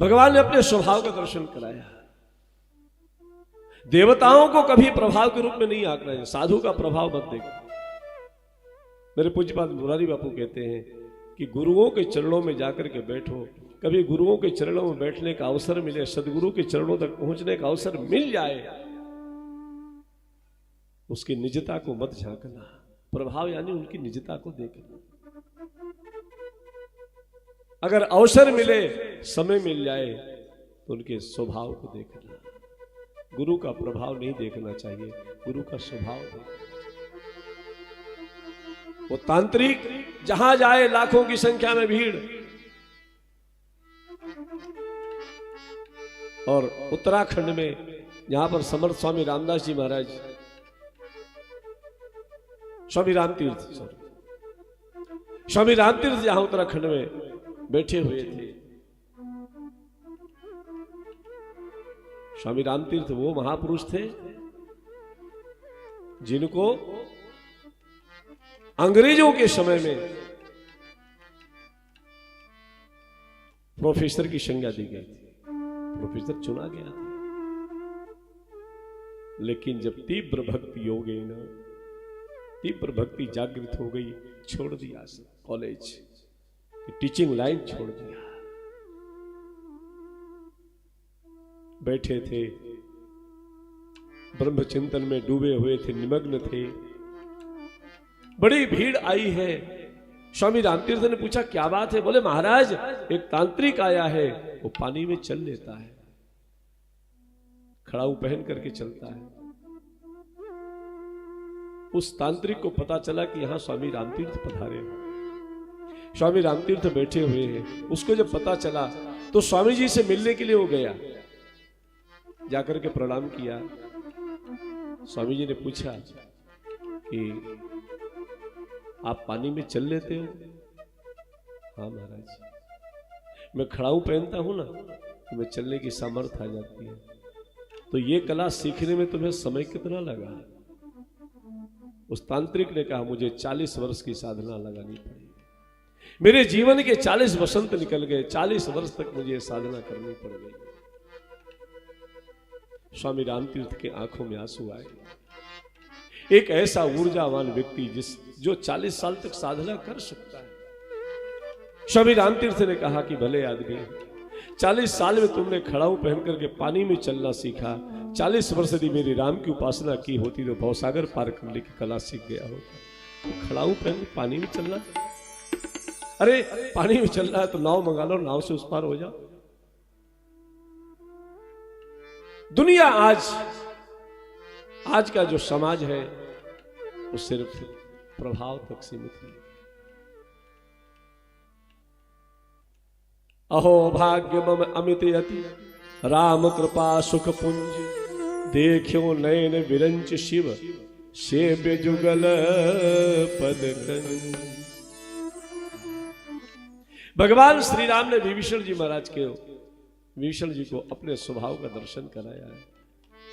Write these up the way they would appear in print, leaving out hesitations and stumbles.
भगवान ने अपने स्वभाव का दर्शन कराया। देवताओं को कभी प्रभाव के रूप में नहीं आंकना है, साधु का प्रभाव मत देखो। मेरे पूज्यपाद मुरारी बापू कहते हैं कि गुरुओं के चरणों में जाकर के बैठो, कभी गुरुओं के चरणों में बैठने का अवसर मिले, सदगुरु के चरणों तक पहुंचने का अवसर मिल जाए, उसकी निजता को मत झांकना। प्रभाव यानी उनकी निजता को देखना। अगर अवसर मिले, समय मिल जाए, तो उनके स्वभाव को देखना। गुरु का प्रभाव नहीं देखना चाहिए, गुरु का स्वभाव देखना। वो तांत्रिक जहां जाए लाखों की संख्या में भीड़, और उत्तराखंड में जहां पर समर्थ स्वामी रामदास जी महाराज, स्वामी राम तीर्थ जहां उत्तराखंड में बैठे हुए थे, स्वामी राम तीर्थ वो महापुरुष थे जिनको अंग्रेजों के समय में प्रोफेसर की संज्ञा दी गई थी, प्रोफेसर चुना गया था। लेकिन जब तीव्र भक्ति हो गई ना, तीव्र भक्ति जागृत हो गई, छोड़ दिया कॉलेज, टीचिंग लाइन छोड़ दिया। बैठे थे, ब्रह्म चिंतन में डूबे हुए थे, निमग्न थे। बड़ी भीड़ आई है। स्वामी रामतीर्थ ने पूछा क्या बात है? बोले महाराज एक तांत्रिक आया है, वो पानी में चल लेता है, खड़ाऊ पहन करके चलता है। उस तांत्रिक को पता चला कि यहां स्वामी रामतीर्थ पधारे हैं, स्वामी रामतीर्थ बैठे हुए हैं। उसको जब पता चला तो स्वामी जी से मिलने के लिए वो गया, जाकर के प्रणाम किया। स्वामी जी ने पूछा कि आप पानी में चल लेते हो? हाँ महाराज, मैं खड़ाऊ पहनता हूं ना, तो मैं चलने की सामर्थ्य आ जाती है। तो ये कला सीखने में तुम्हें समय कितना लगा? उस तांत्रिक ने कहा मुझे 40 वर्ष की साधना लगानी पड़ी। मेरे जीवन के 40 वसंत निकल गए, 40 वर्ष तक मुझे साधना करनी पड़ गई। स्वामी रामतीर्थ के आंखों में आंसू आए। एक ऐसा ऊर्जावान व्यक्ति जो 40 साल तक साधना कर सकता है। स्वामी रामतीर्थ ने कहा कि भले आदमी, 40 साल में तुमने खड़ाऊ पहन करके पानी में चलना सीखा, 40 वर्ष यदि मेरी राम की उपासना की होती तो भवसागर पार करने की कला सीख गया होता। तो खड़ाऊ पहन पानी में चलना, अरे पानी में चलना है तो नाव मंगा लो, नाव से उस पार हो जाओ। दुनिया आज का जो समाज है वो सिर्फ प्रभाव तक सीमित है। अहो भाग्य मम अमित यति, राम कृपा सुख पुंज, देखो नयन विरंच शिव, सेव्य जुगल पद कंज। भगवान श्री राम ने विभीषण जी महाराज के, विभीषण जी को अपने स्वभाव का दर्शन कराया है।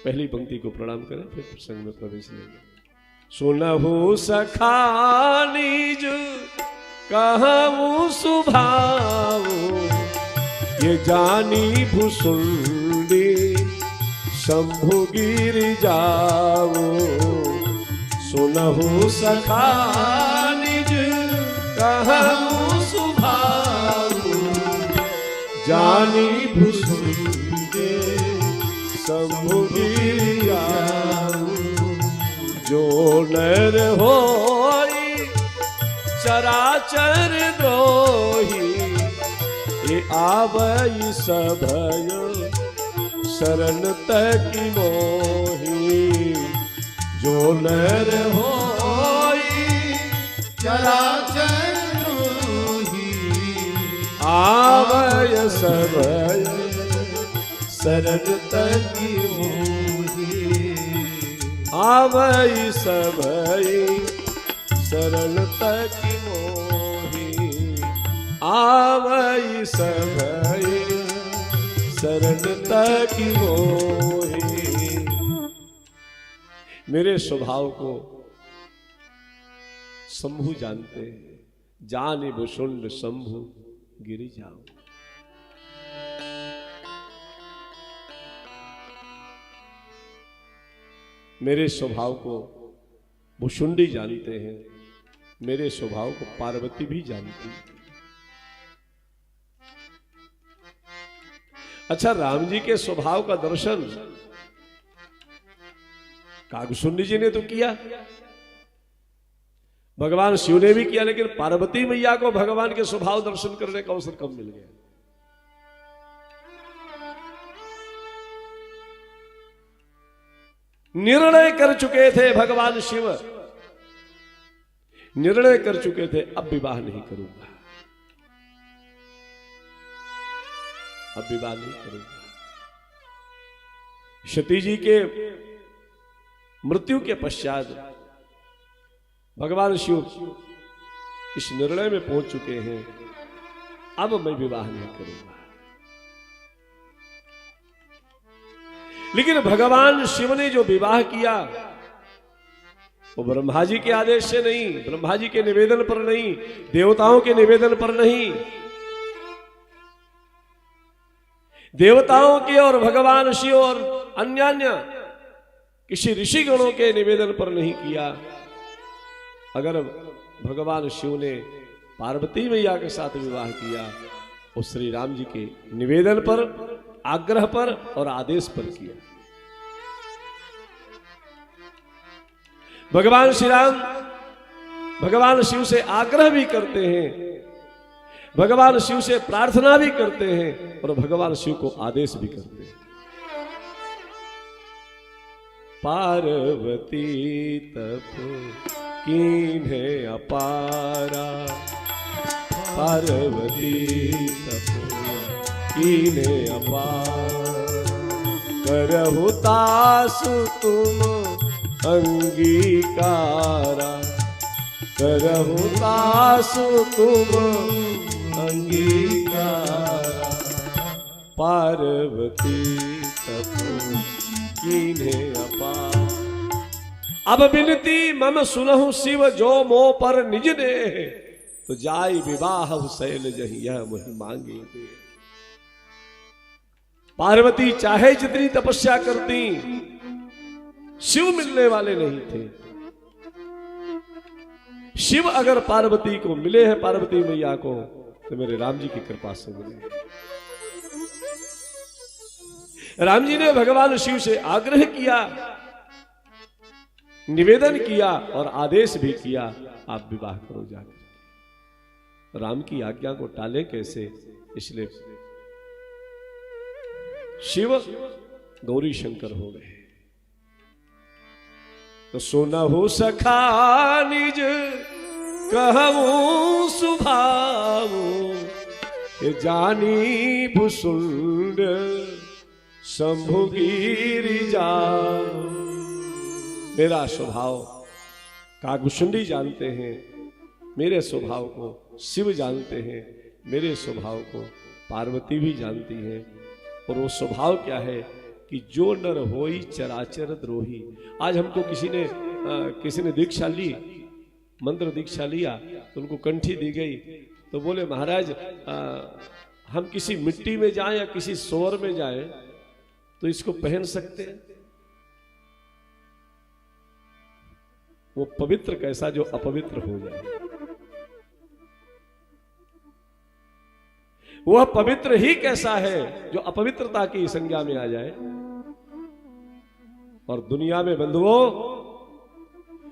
पहली पंक्ति को प्रणाम करें, फिर प्रसंग में प्रवेश लेंगे। सुनहु सखा निज कहूं सुभाव, ये जानी भुसुंडी शंभु गिर जाओ। सुनहु सखा निज कहूं सुभाव, जानी भुसुंडी शंभु गिर जाओ। जो नर होई चराचर द्रोही, ये आवई सभय शरण तक मोही। जो नर होई चराचर द्रोही, आवई सभय शरण तक मोही। आवई सभय शरण तक मोही। आवई सभय शरण तक मोही। मेरे स्वभाव को शंभु जानते हैं, जाने भुसुंड शंभु गिर जाओ। मेरे स्वभाव को भुशुंडी जानते हैं, मेरे स्वभाव को पार्वती भी जानती है। अच्छा, राम जी के स्वभाव का दर्शन कागभुशुंडी जी ने तो किया, भगवान शिव ने भी किया, लेकिन पार्वती मैया को भगवान के स्वभाव दर्शन करने का अवसर कब मिल गया? निर्णय कर चुके थे भगवान शिव, निर्णय कर चुके थे अब विवाह नहीं करूंगा, अब विवाह नहीं करूंगा। सती जी के मृत्यु के पश्चात भगवान शिव इस निर्णय में पहुंच चुके हैं, अब मैं विवाह नहीं करूंगा। लेकिन भगवान शिव ने जो विवाह किया वो ब्रह्मा जी के आदेश से नहीं, ब्रह्मा जी के निवेदन पर नहीं, देवताओं के निवेदन पर नहीं, देवताओं के और भगवान शिव और अन्य किसी ऋषि गणों के निवेदन पर नहीं किया। अगर भगवान शिव ने पार्वती मैया के साथ विवाह किया वो श्री राम जी के निवेदन पर, आग्रह पर और आदेश पर किया। भगवान श्री राम भगवान शिव से आग्रह भी करते हैं, भगवान शिव से प्रार्थना भी करते हैं और भगवान शिव को आदेश भी करते हैं। पार्वती तप कीन्हे अपारा, पार्वती तप कीन्हे अपारा, करहु तासु तुम अंगीकारा, करहु तासु तुम अंगीकारा, पार्वती तप कीन्हे अपार। अब विनती मम सुनहु शिव जो मोह पर निज ने, तो जाय विवाह शैल जहि यह मुहि मांगे दे। पार्वती चाहे जितनी तपस्या करती, शिव मिलने वाले नहीं थे। शिव अगर पार्वती को मिले हैं, पार्वती मैया को, तो मेरे राम जी की कृपा से मिले। राम जी ने भगवान शिव से आग्रह किया, निवेदन किया और आदेश भी किया, आप विवाह करो जाकर। राम की आज्ञा को टाले कैसे, इसलिए शिव गौरी शंकर हो गए। तो सुनहु सखा निज कहूं सुभाऊ, जानी भुसुंड शंभु गिरिजा। मेरा स्वभाव कागभुशुंडी जानते हैं, मेरे स्वभाव को शिव जानते हैं, मेरे स्वभाव को पार्वती भी जानती है। और वो स्वभाव क्या है कि जो नर होई चराचर द्रोही। आज हमको किसी ने दीक्षा ली, मंत्र दीक्षा लिया, तो उनको कंठी दी गई, तो बोले महाराज हम किसी मिट्टी में जाएं या किसी सोर में जाएं तो इसको पहन सकते हैं। वो पवित्र कैसा जो अपवित्र हो जाए, वह पवित्र ही कैसा है जो अपवित्रता की संज्ञा में आ जाए। और दुनिया में बंधुओं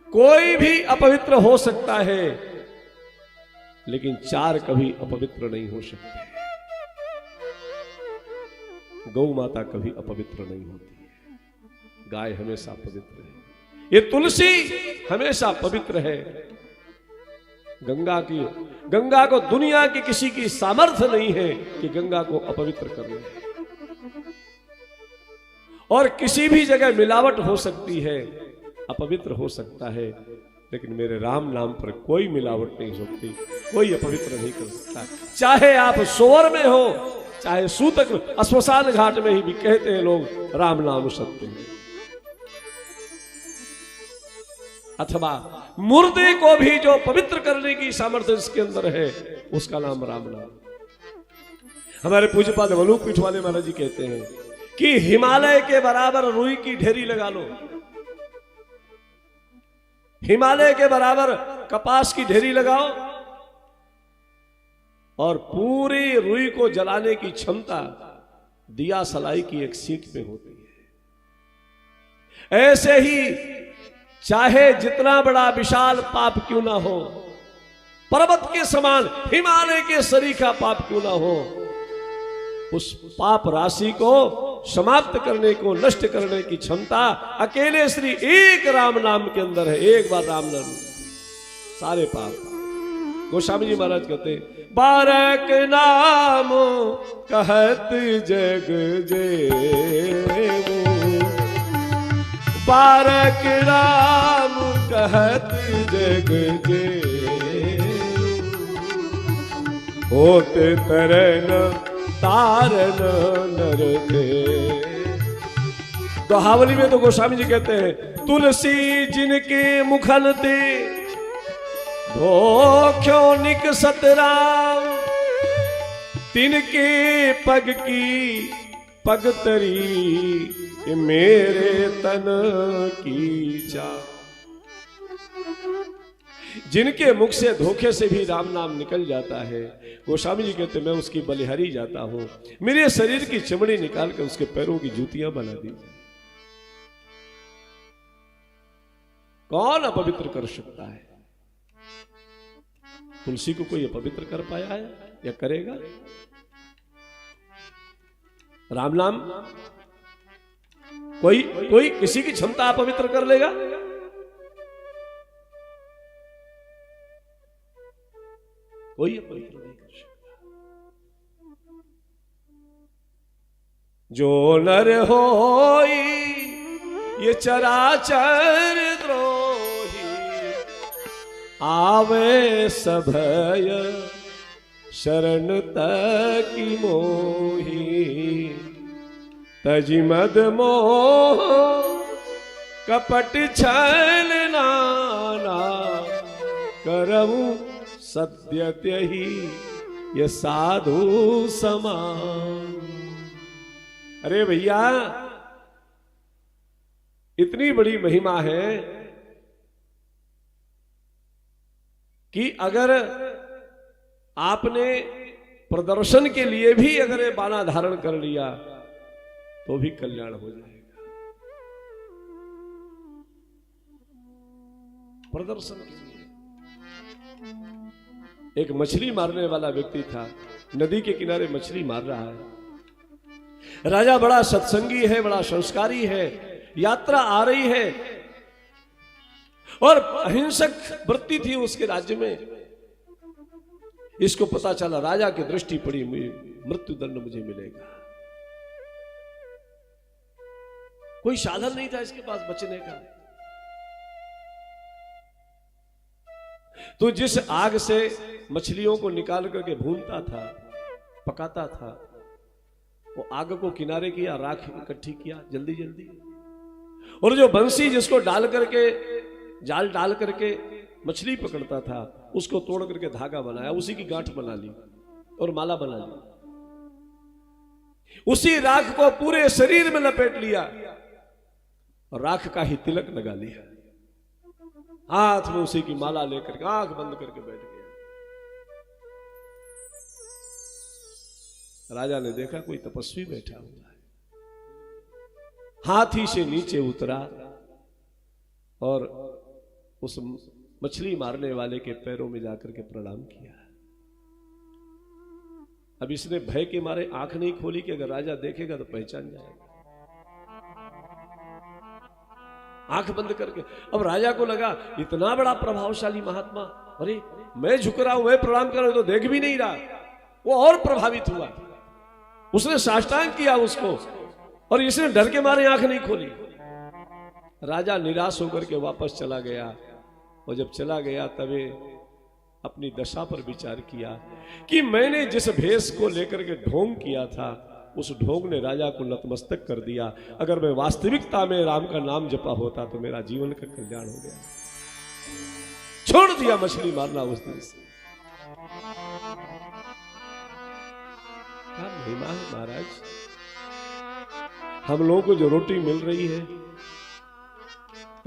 कोई भी अपवित्र हो सकता है, लेकिन चार कभी अपवित्र नहीं हो सकते। गौ माता कभी अपवित्र नहीं होती है, गाय हमेशा पवित्र है, ये तुलसी हमेशा पवित्र है। गंगा को दुनिया की किसी की सामर्थ्य नहीं है कि गंगा को अपवित्र कर ले। और किसी भी जगह मिलावट हो सकती है, अपवित्र हो सकता है, लेकिन मेरे राम नाम पर कोई मिलावट नहीं हो सकती, कोई अपवित्र नहीं कर सकता। चाहे आप सोवर में हो, चाहे सूतक श्मशान घाट में ही भी कहते हैं लोग राम नाम सत्य है। अथवा मुर्दे को भी जो पवित्र करने की सामर्थ्य इसके अंदर है, उसका नाम राम नाम। हमारे पूज्यपाद वलूक पीठ वाले महाराज जी कहते हैं कि हिमालय के बराबर रुई की ढेरी लगा लो, हिमालय के बराबर कपास की ढेरी लगाओ और पूरी रुई को जलाने की क्षमता दिया सलाई की एक सीख में होती है। ऐसे ही चाहे जितना बड़ा विशाल पाप क्यों ना हो, पर्वत के समान हिमालय के सरीखा पाप क्यों ना हो, उस पाप राशि को समाप्त करने को, नष्ट करने की क्षमता अकेले श्री एक राम नाम के अंदर है। एक बार राम नाम सारे पाप। गोस्वामी जी महाराज कहते बारक नाम कहत जग जेऊ, बारक नाम कहत जग जेऊ, होते तरन तारन नर थे। दोहावली में तो गोस्वामी जी कहते हैं तुलसी जिनके मुखन ते धोख्यो निकसत राम, तिनके पग की पगतरी मेरे तन की चा। जिनके मुख से धोखे से भी राम नाम निकल जाता है, गोस्वामी जी कहते मैं उसकी बलिहारी जाता हूं, मेरे शरीर की चमड़ी निकाल कर उसके पैरों की जूतियां बना दी। कौन अपवित्र कर सकता है? तुलसी को कोई अपवित्र कर पाया है या करेगा? राम नाम कोई किसी की क्षमता अपवित्र कर लेगा? कोई अपवित्र नहीं कर सकता। जो नर होई ये चराचर द्रोही, आवे सभय शरण तकी मोही, तजी मद मोह कपट छल नाना, करऊं सत्यत्य ही ये साधु समान। अरे भैया इतनी बड़ी महिमा है कि अगर आपने प्रदर्शन के लिए भी अगर ये बाना धारण कर लिया तो भी कल्याण हो जाएगा। प्रदर्शन के लिए एक मछली मारने वाला व्यक्ति था, नदी के किनारे मछली मार रहा है। राजा बड़ा सत्संगी है, बड़ा संस्कारी है, यात्रा आ रही है और अहिंसक वृत्ति थी उसके राज्य में। इसको पता चला, राजा की दृष्टि पड़ी, मृत्यु दंड मुझे मिलेगा। कोई साधन नहीं था इसके पास बचने का। तो जिस आग से मछलियों को निकाल करके भूनता था, पकाता था, वो आग को किनारे किया, राख इकट्ठी किया जल्दी जल्दी, और जो बंसी जिसको डाल करके, जाल डाल करके मछली पकड़ता था, उसको तोड़ करके धागा बनाया, उसी की गांठ बना ली और माला बना ली। उसी राख को पूरे शरीर में लपेट लिया और राख का ही तिलक लगा लिया, हाथ में उसी की माला लेकर आंख बंद करके बैठ गया। राजा ने देखा कोई तपस्वी बैठा हुआ है, हाथी से नीचे उतरा और उस मछली मारने वाले के पैरों में जाकर के प्रणाम किया। अब इसने भय के मारे आंख नहीं खोली कि अगर राजा देखेगा तो पहचान जाएगा। आंख बंद करके अब राजा को लगा इतना बड़ा प्रभावशाली महात्मा, अरे मैं झुक रहा हूं, मैं प्रणाम कर रहा हूं तो देख भी नहीं रहा। वो और प्रभावित हुआ, उसने साष्टांग किया उसको और इसने डर के मारे आंख नहीं खोली। राजा निराश होकर के वापस चला गया और जब चला गया तभी अपनी दशा पर विचार किया कि मैंने जिस भेष को लेकर के ढोंग किया था उस ढोंग ने राजा को नतमस्तक कर दिया। अगर मैं वास्तविकता में राम का नाम जपा होता तो मेरा जीवन का कल्याण हो गया। छोड़ दिया मछली मारना उस दिन से। क्या महिमा है महाराज। हम लोगों को जो रोटी मिल रही है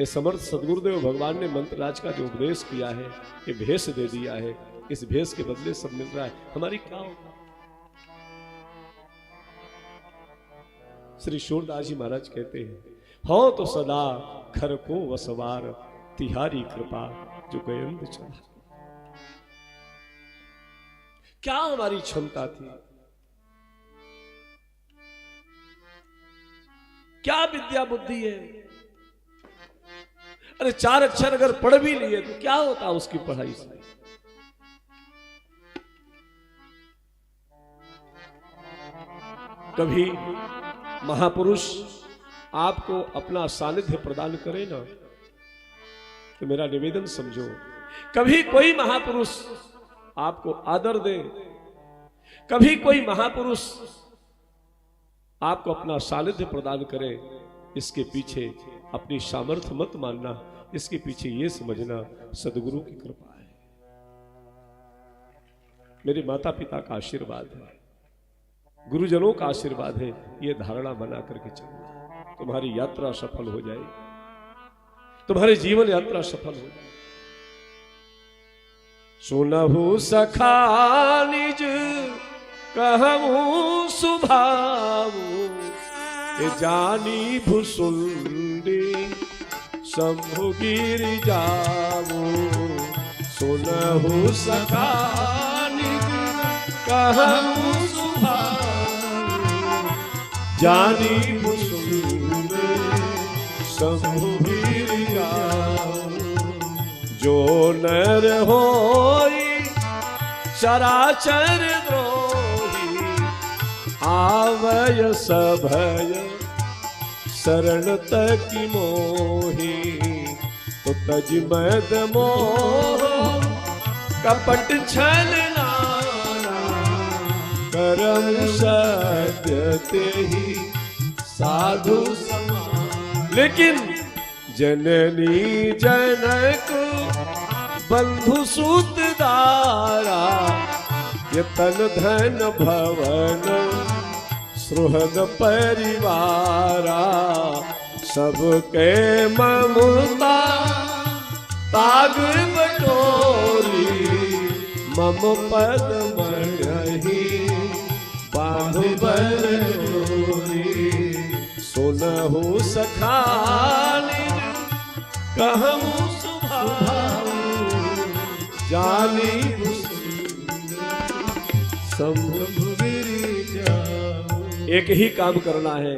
ये समर्थ सदगुरुदेव भगवान ने मंत्रराज का जो उपदेश किया है, ये भेष दे दिया है, इस भेष के बदले सब मिल रहा है, हमारी क्या होगा? श्री सूरदास जी महाराज कहते हैं, हो तो सदा घर को वसवार, तिहारी कृपा जो गयंद चला। क्या हमारी क्षमता थी, क्या विद्या बुद्धि है? अरे 4 अक्षर अगर पढ़ भी लिए तो क्या होता उसकी पढ़ाई से? कभी महापुरुष आपको अपना सानिध्य प्रदान करे ना, तो मेरा निवेदन समझो। कभी कोई महापुरुष आपको आदर दे, कभी कोई महापुरुष आपको अपना सानिध्य प्रदान करे, इसके पीछे अपनी सामर्थ्य मत मानना, इसके पीछे यह समझना सदगुरु की कृपा है, मेरे माता पिता का आशीर्वाद है, गुरुजनों का आशीर्वाद है। यह धारणा बना करके चलना, तुम्हारी यात्रा सफल हो जाए, तुम्हारी जीवन यात्रा सफल हो जाए। सुनहु सखा निज कहूं सुभाऊ, जानी भुसुंडी शंभु गिर जाऊ। सुनहु सखा निज कहूं सुभाऊ, जानी भुसुंडी शंभु गिर जाऊ। जो नर होई चराचर द्रोही, आवय सभय शरण तक मोही। तो तज मद मोह कपट छल नाना, करम सत्य तेहि साधु समान। लेकिन जननी जनक बंधु सूत दारा, ये तन धन भवन सुहृद परिवारा। सबके ममता ताग बटोरी, मम पद मणि बांधु बरडोरी। सुनहु सखा निज कहूं सुभाऊ, जानी एक ही काम करना है।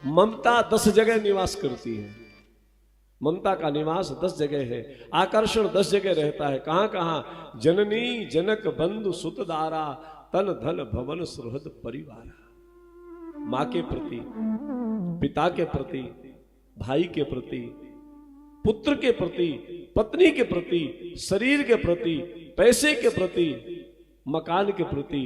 ममता 10 जगह निवास करती है, ममता का निवास 10 जगह है, आकर्षण 10 जगह रहता है। कहां कहां? जननी जनक बंधु सुतदारा, तन धन भवन सुहृद परिवारा। मां के प्रति, पिता के प्रति, भाई के प्रति, पुत्र के प्रति, पत्नी के प्रति, शरीर के प्रति, पैसे के प्रति, मकान के प्रति,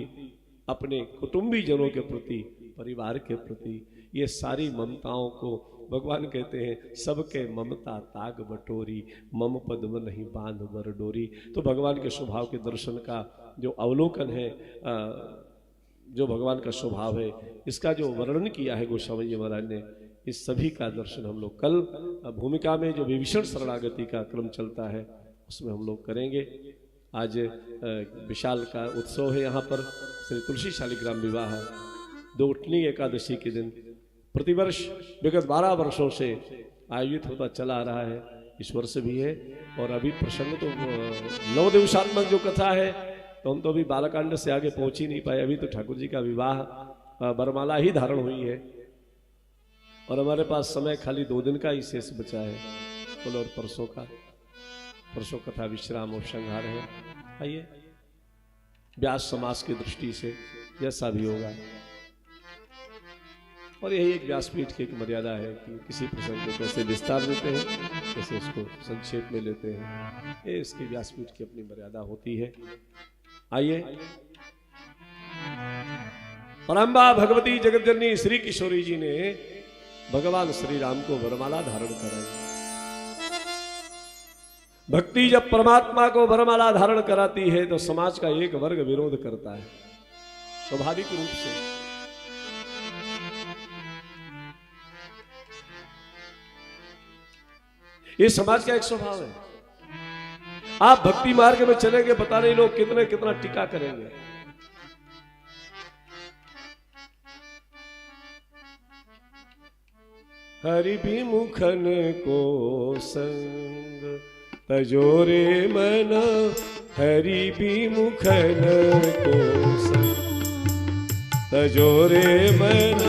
अपने कुटुंबी जनों के प्रति, परिवार के प्रति, ये सारी ममताओं को भगवान कहते हैं सबके ममता ताग बटोरी, मम पद में नहीं बांध बर डोरी। तो भगवान के स्वभाव के दर्शन का जो अवलोकन है, जो भगवान का स्वभाव है, इसका जो वर्णन किया है गोस्वामी जी महाराज ने, इस सभी का दर्शन हम लोग कल भूमिका में जो विभीषण शरणागति का क्रम चलता है उसमें हम लोग करेंगे। आज विशाल का उत्सव है यहाँ पर, श्री तुलसी शालिग्राम विवाह 2 उठनी एकादशी के दिन प्रतिवर्ष विगत 12 वर्षों से आयोजित होता चला आ रहा है, इस वर्ष भी है। और अभी प्रसंग तो 9 दिवसात्मक जो कथा है, तो हम तो अभी बालकांड से आगे पहुंच ही नहीं पाए। अभी तो ठाकुर जी का विवाह बरमाला ही धारण हुई है और हमारे पास समय खाली 2 दिन का ही शेष बचा है, कल और परसों का। परसों कथा विश्राम और संहार है। आइए, व्यास समाज की दृष्टि से जैसा भी होगा, और यही एक व्यासपीठ की एक मर्यादा है कि किसी प्रसंग को कैसे विस्तार देते हैं, कैसे उसको संक्षेप में लेते हैं, ये इसकी व्यासपीठ की अपनी मर्यादा होती है। आइए, परम्बा भगवती जगतजननी श्री किशोरी जी ने भगवान श्री राम को वरमाला धारण कराई। भक्ति जब परमात्मा को वरमाला धारण कराती है तो समाज का एक वर्ग विरोध करता है, स्वाभाविक रूप से। ये समाज का एक स्वभाव है। आप भक्ति मार्ग में चलेंगे, पता नहीं लोग कितने कितना टीका करेंगे। हरि विमुखन को संग तजोरे मन, हरि विमुखन को संग तजोरे मन,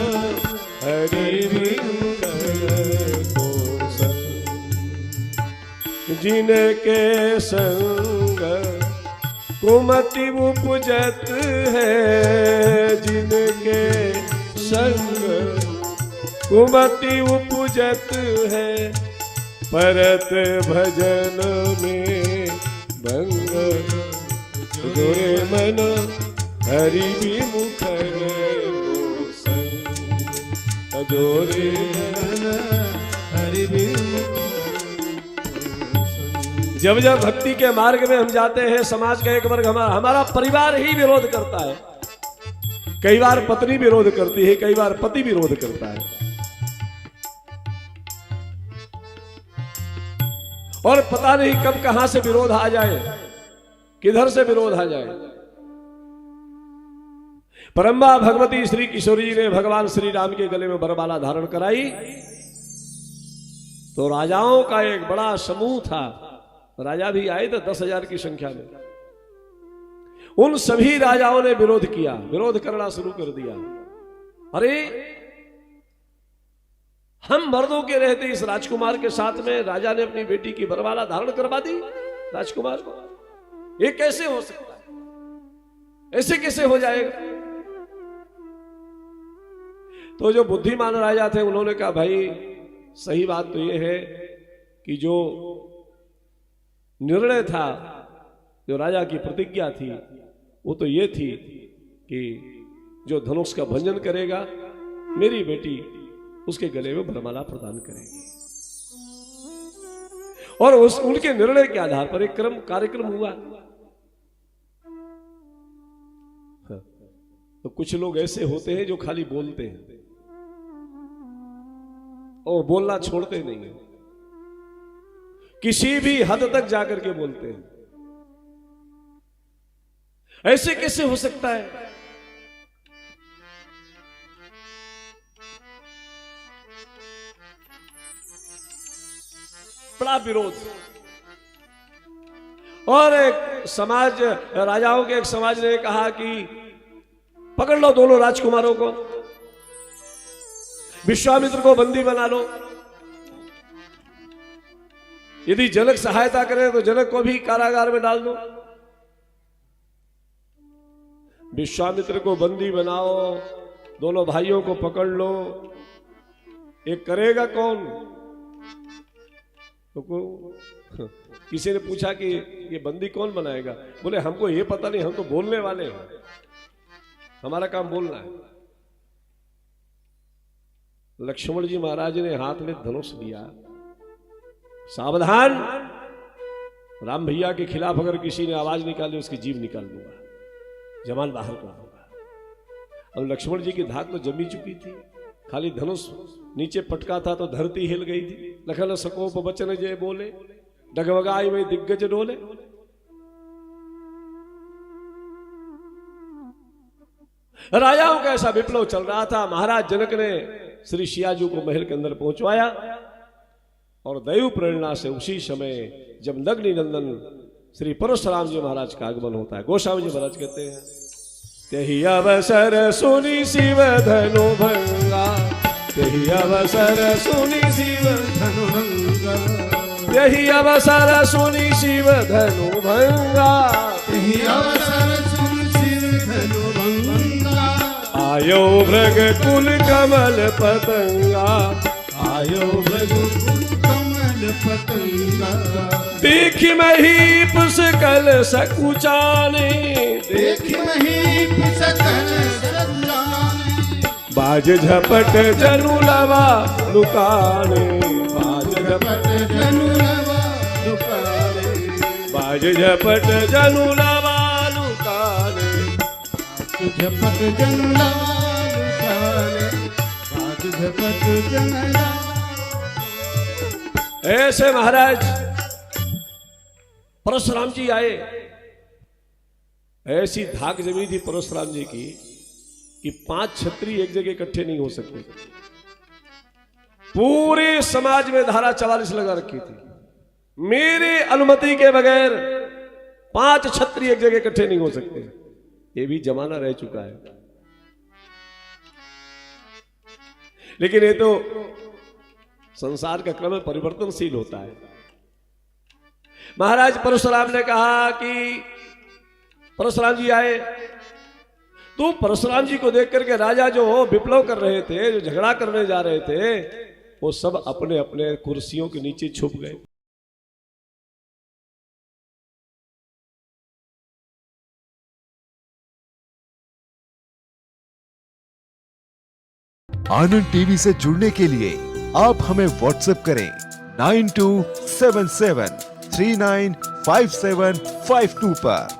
हरि विमुखन को संग। जिनके संग कुमति उपजत है, जिनके संग कुमति उपजत है, परत भजन में भंग। जोरे मन हरि विमुखन को संग, जोरे मन हरि विमुखन को संग। जब जब भक्ति के मार्ग में हम जाते हैं, समाज का एक वर्ग हमारा परिवार ही विरोध करता है। कई बार पत्नी विरोध करती है, कई बार पति विरोध करता है, और पता नहीं कब कहां से विरोध आ जाए, किधर से विरोध आ जाए। परम्बा भगवती श्री किशोरी जी ने भगवान श्री राम के गले में वरमाला धारण कराई, तो राजाओं का एक बड़ा समूह था, राजा भी आए थे 10,000 की संख्या में। उन सभी राजाओं ने विरोध किया, विरोध करना शुरू कर दिया। अरे हम मर्दों के रहते इस राजकुमार के साथ में राजा ने अपनी बेटी की वरमाला धारण करवा दी राजकुमार को, ये कैसे हो सकता है, ऐसे कैसे हो जाएगा। तो जो बुद्धिमान राजा थे उन्होंने कहा भाई सही बात तो ये है कि जो निर्णय था, जो राजा की प्रतिज्ञा थी, वो तो ये थी कि जो धनुष का भंजन करेगा मेरी बेटी उसके गले में वरमाला प्रदान करेगी। और उनके निर्णय के आधार पर एक कार्यक्रम हुआ। तो कुछ लोग ऐसे होते हैं जो खाली बोलते हैं और बोलना छोड़ते नहीं है, किसी भी हद तक जाकर के बोलते हैं। ऐसे कैसे हो सकता है। बड़ा विरोध। और एक समाज, राजाओं के एक समाज ने कहा कि पकड़ लो दोनों राजकुमारों को, विश्वामित्र को बंदी बना लो, यदि जनक सहायता करे तो जनक को भी कारागार में डाल दो। विश्वामित्र को बंदी बनाओ, दोनों भाइयों को पकड़ लो, एक करेगा कौन। तो किसी ने पूछा कि ये बंदी कौन बनाएगा, बोले हमको ये पता नहीं, हम तो बोलने वाले हैं, हमारा काम बोलना है। लक्ष्मण जी महाराज ने हाथ में धनुष लिया, सावधान, राम भैया के खिलाफ अगर किसी ने आवाज निकाली उसकी जीभ निकाल दूंगा, जवान बाहर कर दूंगा। अब लक्ष्मण जी की धाक तो जमी चुकी थी, खाली धनुष नीचे पटका था तो धरती हिल गई थी। लखन सकोप बचन जय बोले, डगमगाई में दिग्गज डोले। राजाओं का ऐसा विप्लव चल रहा था। महाराज जनक ने श्री सियाजू को महल के अंदर पहुंचवाया और दैव प्रेरणा से उसी समय जब नग्नि नंदन श्री परशुराम जी महाराज का आगमन होता है, गोस्वामी जी महाराज कहते हैं, तेहि अवसर सुनी शिव धनु भंगा, तेहि अवसर सुनी शिव धनु भंगा, तेहि अवसर सुनी शिव धनु भंगा, तेहि अवसर सुनी शिव धनु भंगा। आयो भृग कुल कमल पतंगा, आयो भृग कुल कमल पतंगा। देखी महीप सकल सकुचाने, देखी महीप सकल सकुचाने। बाज झपट जनु लवा लुकाने, बाज झपट जनु लवा लुकाने, बाज झपट जनु लवा लुकाने, झपट जनु लवा लुकाने, बाज झपट जनु लवा। ऐसे महाराज परशुराम जी आए, ऐसी धाक जमी थी परशुराम जी की कि 5 क्षत्रिय एक जगह इकट्ठे नहीं हो सकते। पूरे समाज में धारा 44 लगा रखी थी, मेरी अनुमति के बगैर 5 क्षत्रिय एक जगह इकट्ठे नहीं हो सकते। ये भी जमाना रह चुका है, लेकिन ये तो संसार का क्रम परिवर्तनशील होता है। महाराज परशुराम ने कहा कि परशुराम जी आए, तो परशुराम जी को देख करके राजा जो विप्लव कर रहे थे, जो झगड़ा करने जा रहे थे, वो सब अपने अपने कुर्सियों के नीचे छुप गए। आनंद टीवी से जुड़ने के लिए आप हमें व्हाट्सएप करें 9277395752 पर।